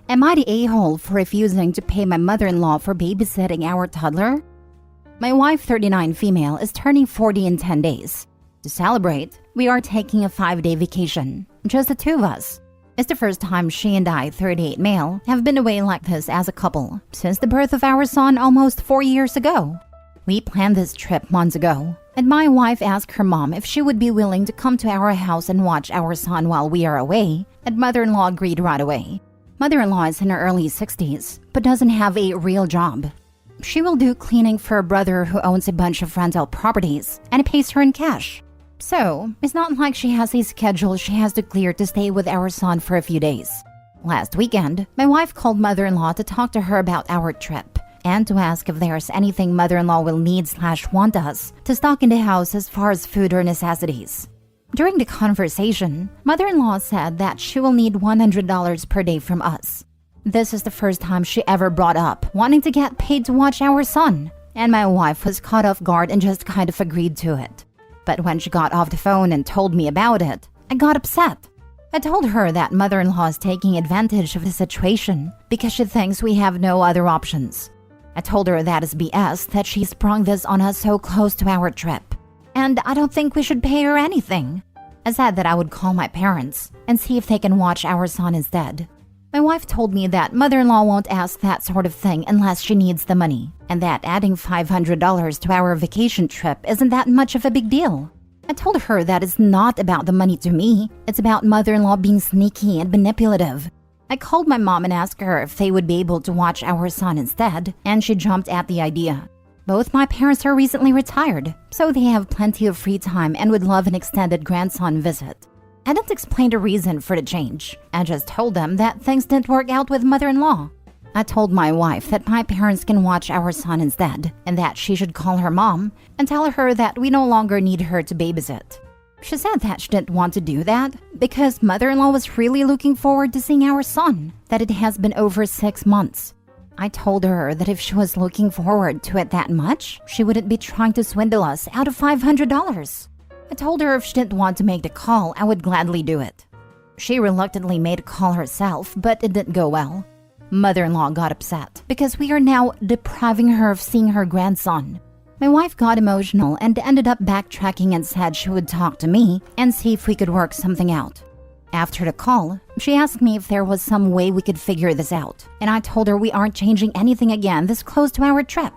Am I the a-hole for refusing to pay my mother-in-law for babysitting our toddler? My wife, 39 female, is turning 40 in 10 days. To celebrate, we are taking a 5-day vacation, just the two of us. It's the first time she and I, 38 male, have been away like this as a couple since the birth of our son almost 4 years ago. We planned this trip months ago, and my wife asked her mom if she would be willing to come to our house and watch our son while we are away, and mother-in-law agreed right away. Mother-in-law is in her early 60s, but doesn't have a real job. She will do cleaning for a brother who owns a bunch of rental properties, and it pays her in cash. So, it's not like she has a schedule she has to clear to stay with our son for a few days. Last weekend, my wife called mother-in-law to talk to her about our trip, and to ask if there's anything mother-in-law will need/want us to stock in the house as far as food or necessities. During the conversation, mother-in-law said that she will need $100 per day from us. This is the first time she ever brought up wanting to get paid to watch our son, and my wife was caught off guard and just kind of agreed to it. But when she got off the phone and told me about it, I got upset. I told her that mother-in-law is taking advantage of the situation because she thinks we have no other options. I told her that is BS that she sprung this on us so close to our trip, and I don't think we should pay her anything. I said that I would call my parents and see if they can watch our son instead. My wife told me that mother-in-law won't ask that sort of thing unless she needs the money, and that adding $500 to our vacation trip isn't that much of a big deal. I told her that it's not about the money to me, it's about mother-in-law being sneaky and manipulative. I called my mom and asked her if they would be able to watch our son instead, and she jumped at the idea. Both my parents are recently retired, so they have plenty of free time and would love an extended grandson visit. I didn't explain the reason for the change. I just told them that things didn't work out with mother-in-law. I told my wife that my parents can watch our son instead, and that she should call her mom and tell her that we no longer need her to babysit. She said that she didn't want to do that because mother-in-law was really looking forward to seeing our son, that it has been over 6 months. I told her that if she was looking forward to it that much, she wouldn't be trying to swindle us out of $500. I told her if she didn't want to make the call, I would gladly do it. She reluctantly made a call herself, but it didn't go well. Mother-in-law got upset because we are now depriving her of seeing her grandson. My wife got emotional and ended up backtracking and said she would talk to me and see if we could work something out. After the call, she asked me if there was some way we could figure this out, and I told her we aren't changing anything again this close to our trip.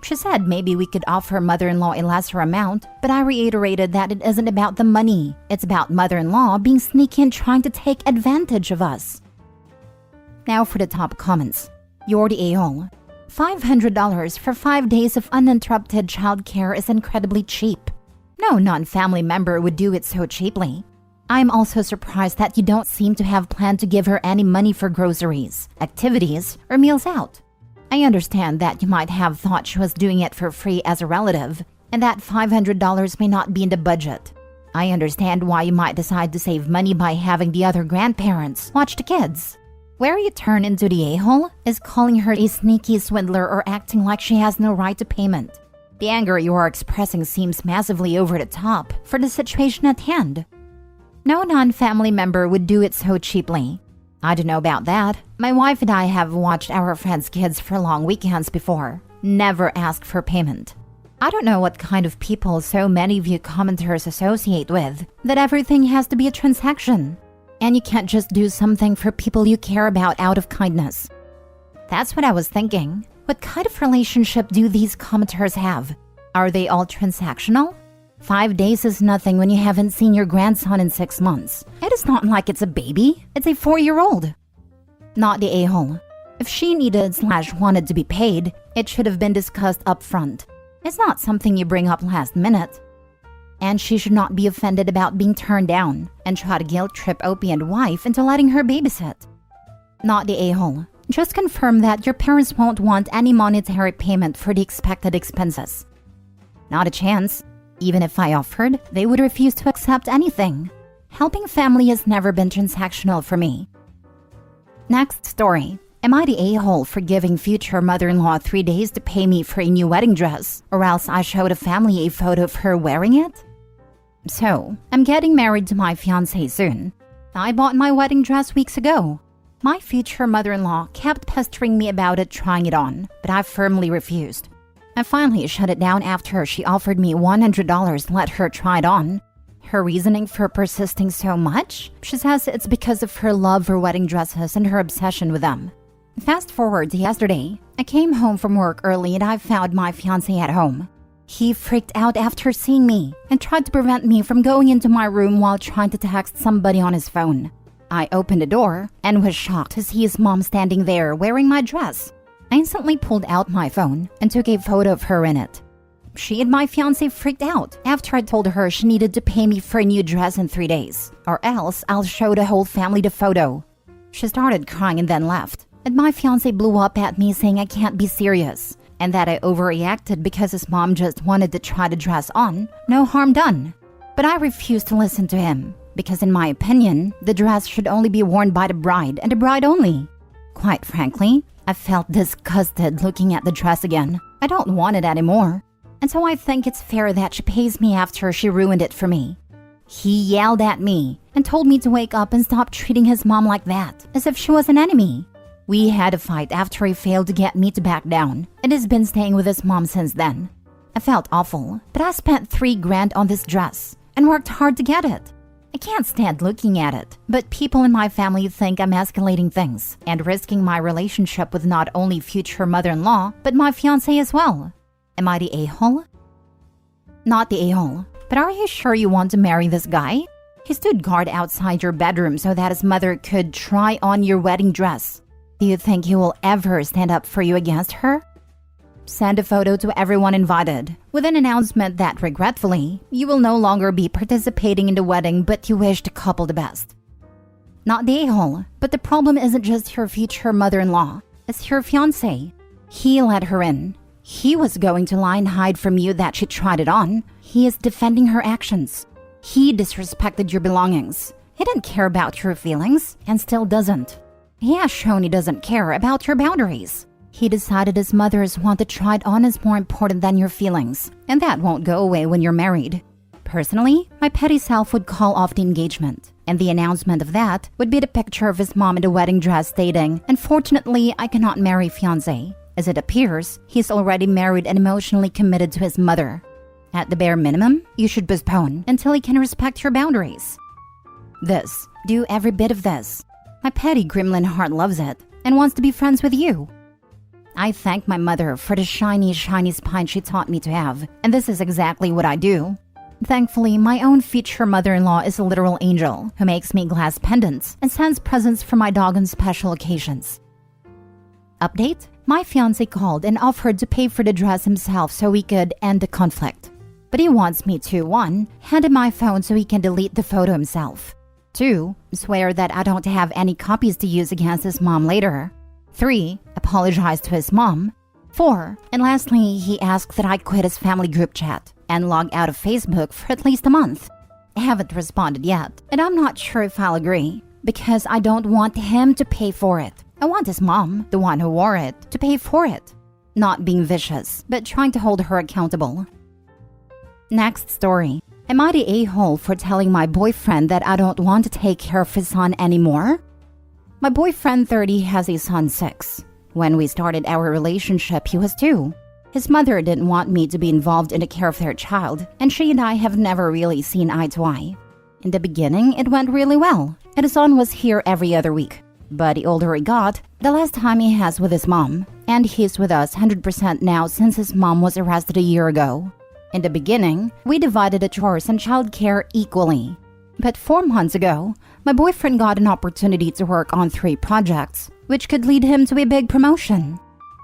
She said maybe we could offer mother-in-law a lesser amount, but I reiterated that it isn't about the money. It's about mother-in-law being sneaky and trying to take advantage of us. Now for the top comments. You're the a-hole. $500 for 5 days of uninterrupted childcare is incredibly cheap. No non-family member would do it so cheaply. I'm also surprised that you don't seem to have planned to give her any money for groceries, activities, or meals out. I understand that you might have thought she was doing it for free as a relative, and that $500 may not be in the budget. I understand why you might decide to save money by having the other grandparents watch the kids. Where you turn into the a-hole is calling her a sneaky swindler or acting like she has no right to payment. The anger you are expressing seems massively over the top for the situation at hand. No non-family member would do it so cheaply. I don't know about that. My wife and I have watched our friends' kids for long weekends before. Never asked for payment. I don't know what kind of people so many of you commenters associate with, that everything has to be a transaction. And you can't just do something for people you care about out of kindness. That's what I was thinking. What kind of relationship do these commenters have? Are they all transactional? 5 days is nothing when you haven't seen your grandson in 6 months. It is not like it's a baby. It's a 4-year-old. Not the a-hole. If she needed/wanted to be paid, it should have been discussed up front. It's not something you bring up last minute. And she should not be offended about being turned down and try to guilt trip Opie and wife into letting her babysit. Not the a-hole. Just confirm that your parents won't want any monetary payment for the expected expenses. Not a chance. Even if I offered, they would refuse to accept anything. Helping family has never been transactional for me. Next story. Am I the a-hole for giving future mother-in-law 3 days to pay me for a new wedding dress, or else I show the family a photo of her wearing it? So, I'm getting married to my fiancé soon. I bought my wedding dress weeks ago. My future mother-in-law kept pestering me about it trying it on, but I firmly refused. I finally shut it down after she offered me $100 to let her try it on. Her reasoning for persisting so much? She says it's because of her love for wedding dresses and her obsession with them. Fast forward to yesterday. I came home from work early and I found my fiancé at home. He freaked out after seeing me and tried to prevent me from going into my room while trying to text somebody on his phone. I opened the door and was shocked to see his mom standing there wearing my dress. I instantly pulled out my phone and took a photo of her in it. She and my fiancé freaked out after I told her she needed to pay me for a new dress in 3 days, or else I'll show the whole family the photo. She started crying and then left, and my fiancé blew up at me saying I can't be serious, and that I overreacted because his mom just wanted to try the dress on, no harm done. But I refused to listen to him, because in my opinion, the dress should only be worn by the bride and the bride only. Quite frankly, I felt disgusted looking at the dress again. I don't want it anymore. And so I think it's fair that she pays me after she ruined it for me. He yelled at me and told me to wake up and stop treating his mom like that, as if she was an enemy. We had a fight after he failed to get me to back down, and has been staying with his mom since then. I felt awful, but I spent $3,000 on this dress and worked hard to get it. I can't stand looking at it, but people in my family think I'm escalating things and risking my relationship with not only future mother-in-law, but my fiancé as well. Am I the a-hole? Not the a-hole, but are you sure you want to marry this guy? He stood guard outside your bedroom so that his mother could try on your wedding dress. Do you think he will ever stand up for you against her? Send a photo to everyone invited, with an announcement that regretfully, you will no longer be participating in the wedding but you wish the couple the best. Not the a-hole, but the problem isn't just your future mother-in-law, it's your fiancé. He let her in. He was going to lie and hide from you that she tried it on. He is defending her actions. He disrespected your belongings. He didn't care about your feelings, and still doesn't. He has shown he doesn't care about your boundaries. He decided his mothers want to try it on is more important than your feelings, and that won't go away when you're married. Personally, my petty self would call off the engagement, and the announcement of that would be the picture of his mom in the wedding dress stating, "Unfortunately, I cannot marry fiancé." As it appears, he's already married and emotionally committed to his mother. At the bare minimum, you should postpone until he can respect your boundaries. Do every bit of this. My petty gremlin heart loves it and wants to be friends with you. I thank my mother for the shiny spine she taught me to have, and this is exactly what I do. Thankfully, my own future mother-in-law is a literal angel who makes me glass pendants and sends presents for my dog on special occasions. Update? My fiancé called and offered to pay for the dress himself so we could end the conflict. But he wants me to 1. Hand him my phone so he can delete the photo himself. 2. Swear that I don't have any copies to use against his mom later. 3. Apologize to his mom. 4. And lastly, he asked that I quit his family group chat and log out of Facebook for at least a month. I haven't responded yet, and I'm not sure if I'll agree, because I don't want him to pay for it. I want his mom, the one who wore it, to pay for it. Not being vicious, but trying to hold her accountable. Next story. Am I the a-hole for telling my boyfriend that I don't want to take care of his son anymore? My boyfriend 30 has a son 6. When we started our relationship, he was 2. His mother didn't want me to be involved in the care of their child, and she and I have never really seen eye to eye. In the beginning, it went really well, and his son was here every other week. But the older he got, the less time he has with his mom, and he's with us 100% now since his mom was arrested a year ago. In the beginning, we divided the chores and childcare equally. But 4 months ago, my boyfriend got an opportunity to work on 3 projects, which could lead him to a big promotion.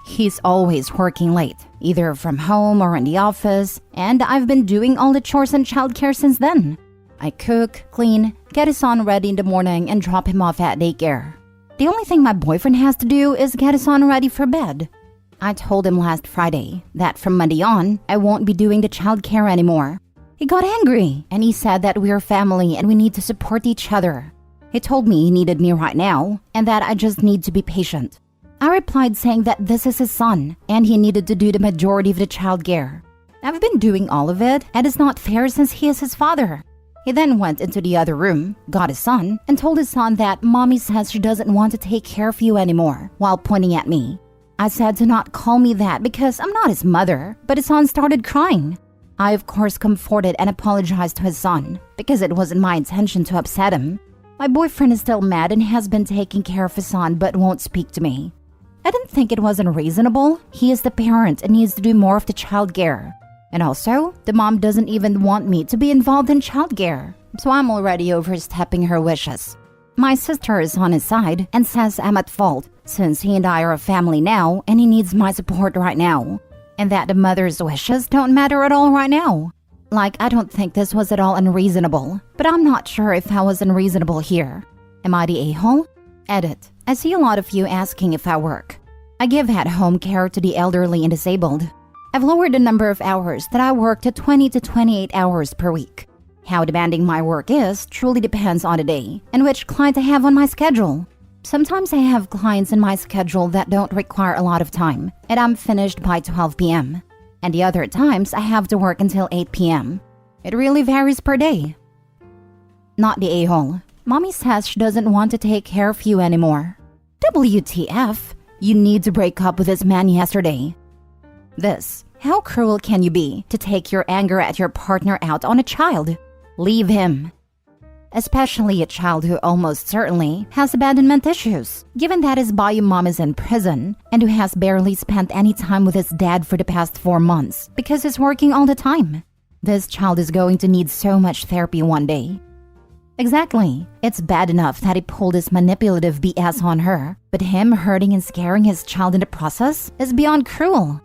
He's always working late, either from home or in the office, and I've been doing all the chores and childcare since then. I cook, clean, get his son ready in the morning, and drop him off at daycare. The only thing my boyfriend has to do is get his son ready for bed. I told him last Friday that from Monday on, I won't be doing the childcare anymore. He got angry, and he said that we're family and we need to support each other. He told me he needed me right now, and that I just need to be patient. I replied saying that this is his son, and he needed to do the majority of the childcare. I've been doing all of it, and it's not fair since he is his father. He then went into the other room, got his son, and told his son that mommy says she doesn't want to take care of you anymore, while pointing at me. I said to not call me that because I'm not his mother, but his son started crying. I of course comforted and apologized to his son, because it wasn't my intention to upset him. My boyfriend is still mad and has been taking care of his son but won't speak to me. I didn't think it was unreasonable. He is the parent and needs to do more of the childcare. And also, the mom doesn't even want me to be involved in childcare, so I'm already overstepping her wishes. My sister is on his side and says I'm at fault since he and I are a family now and he needs my support right now, and that the mother's wishes don't matter at all right now. Like, I don't think this was at all unreasonable, but I'm not sure if I was unreasonable here. Am I the a-hole? Edit. I see a lot of you asking if I work. I give at-home care to the elderly and disabled. I've lowered the number of hours that I work to 20 to 28 hours per week. How demanding my work is truly depends on the day and which client I have on my schedule. Sometimes I have clients in my schedule that don't require a lot of time, and I'm finished by 12 p.m. And the other times I have to work until 8 p.m. It really varies per day. Not the a-hole. Mommy says she doesn't want to take care of you anymore. WTF? You need to break up with this man yesterday. This. How cruel can you be to take your anger at your partner out on a child? Leave him. Especially a child who almost certainly has abandonment issues, given that his bio mom is in prison and who has barely spent any time with his dad for the past 4 months because he's working all the time. This child is going to need so much therapy one day. Exactly. It's bad enough that he pulled his manipulative BS on her, but him hurting and scaring his child in the process is beyond cruel.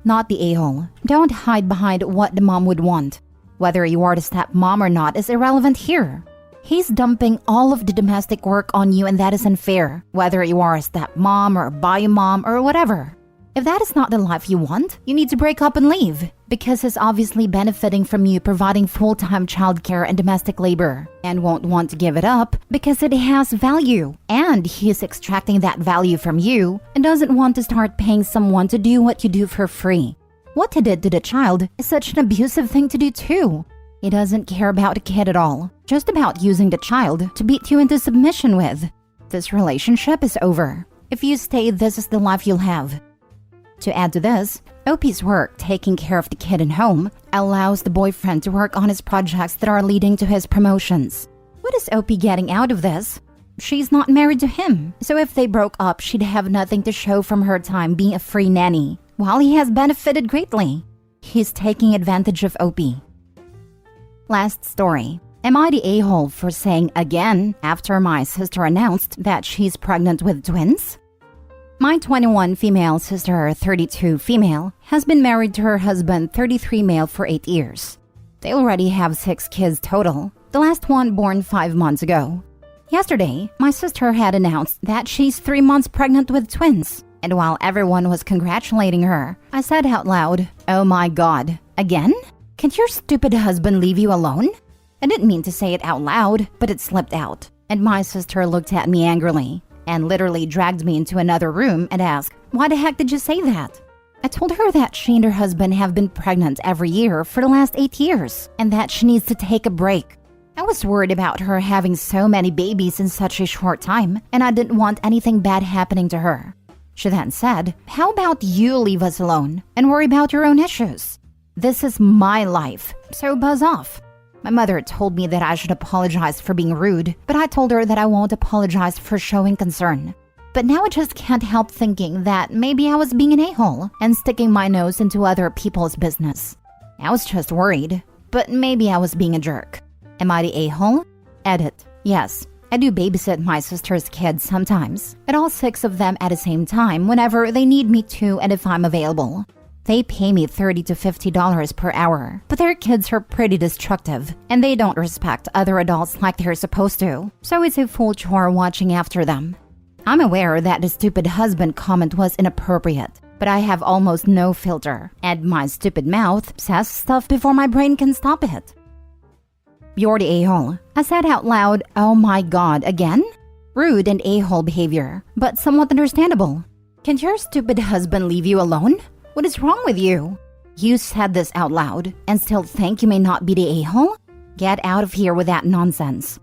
Not the a-hole. Don't hide behind what the mom would want. Whether you are the stepmom or not is irrelevant here. He's dumping all of the domestic work on you and that is unfair, whether you are a stepmom or a bio mom or whatever. If that is not the life you want, you need to break up and leave, because he's obviously benefiting from you providing full-time childcare and domestic labor, and won't want to give it up because it has value, and he's extracting that value from you and doesn't want to start paying someone to do what you do for free. What he did to the child is such an abusive thing to do too. He doesn't care about the kid at all, just about using the child to beat you into submission with. This relationship is over. If you stay, this is the life you'll have. To add to this, OP's work taking care of the kid and home allows the boyfriend to work on his projects that are leading to his promotions. What is OP getting out of this? She's not married to him, so if they broke up, she'd have nothing to show from her time being a free nanny, while he has benefited greatly. He's taking advantage of OP. Last story. Am I the a-hole for saying again after my sister announced that she's pregnant with twins? My 21 female sister, 32 female, has been married to her husband, 33 male, for 8 years. They already have 6 kids total, the last one born 5 months ago. Yesterday, my sister had announced that she's 3 months pregnant with twins, and while everyone was congratulating her, I said out loud, "Oh my God, again? Can't your stupid husband leave you alone?" I didn't mean to say it out loud, but it slipped out, and my sister looked at me angrily and literally dragged me into another room and asked, "Why the heck did you say that?" I told her that she and her husband have been pregnant every year for the last 8 years and that she needs to take a break. I was worried about her having so many babies in such a short time, and I didn't want anything bad happening to her. She then said, "How about you leave us alone and worry about your own issues? This is my life, so buzz off." My mother told me that I should apologize for being rude, but I told her that I won't apologize for showing concern. But now I just can't help thinking that maybe I was being an a-hole and sticking my nose into other people's business. I was just worried, but maybe I was being a jerk. Am I the a-hole? Edit. Yes, I do babysit my sister's kids sometimes, and all 6 of them at the same time whenever they need me to and if I'm available. They pay me $30 to $50 per hour, but their kids are pretty destructive, and they don't respect other adults like they're supposed to, so it's a full chore watching after them. I'm aware that the stupid husband comment was inappropriate, but I have almost no filter, and my stupid mouth says stuff before my brain can stop it. You're the a-hole. I said out loud, "Oh my God, again?" Rude and a-hole behavior, but somewhat understandable. Can your stupid husband leave you alone? What is wrong with you? You said this out loud and still think you may not be the a-hole? Get out of here with that nonsense.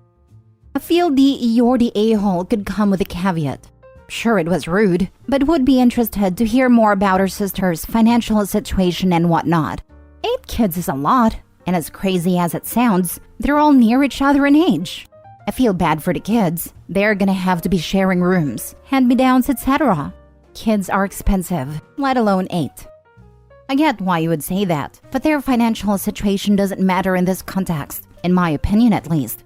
I feel the "you're the a-hole" could come with a caveat. Sure, it was rude, but would be interested to hear more about her sister's financial situation and whatnot. 8 kids is a lot, and as crazy as it sounds, they're all near each other in age. I feel bad for the kids. They're gonna have to be sharing rooms, hand-me-downs, etc. Kids are expensive, let alone 8. I get why you would say that, but their financial situation doesn't matter in this context, in my opinion at least.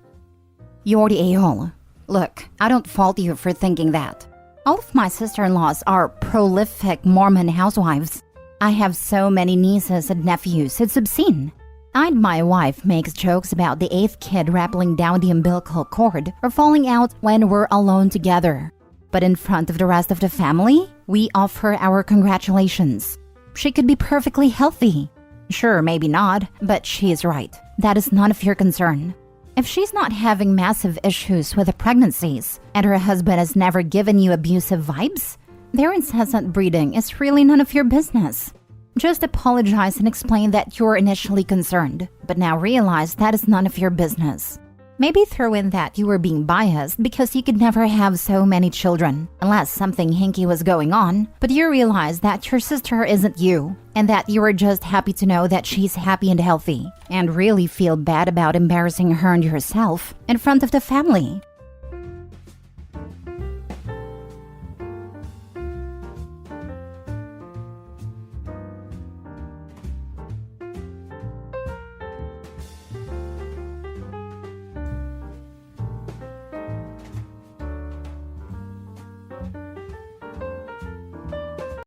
You're the a-hole. Look, I don't fault you for thinking that. All of my sister-in-laws are prolific Mormon housewives. I have so many nieces and nephews, it's obscene. My wife makes jokes about the 8th kid rappelling down the umbilical cord or falling out when we're alone together. But in front of the rest of the family, we offer our congratulations. She could be perfectly healthy. Sure, maybe not, but she's right. That is none of your concern. If she's not having massive issues with the pregnancies and her husband has never given you abusive vibes, their incessant breeding is really none of your business. Just apologize and explain that you're initially concerned, but now realize that is none of your business. Maybe throw in that you were being biased because you could never have so many children, unless something hinky was going on, but you realize that your sister isn't you, and that you were just happy to know that she's happy and healthy, and really feel bad about embarrassing her and yourself in front of the family.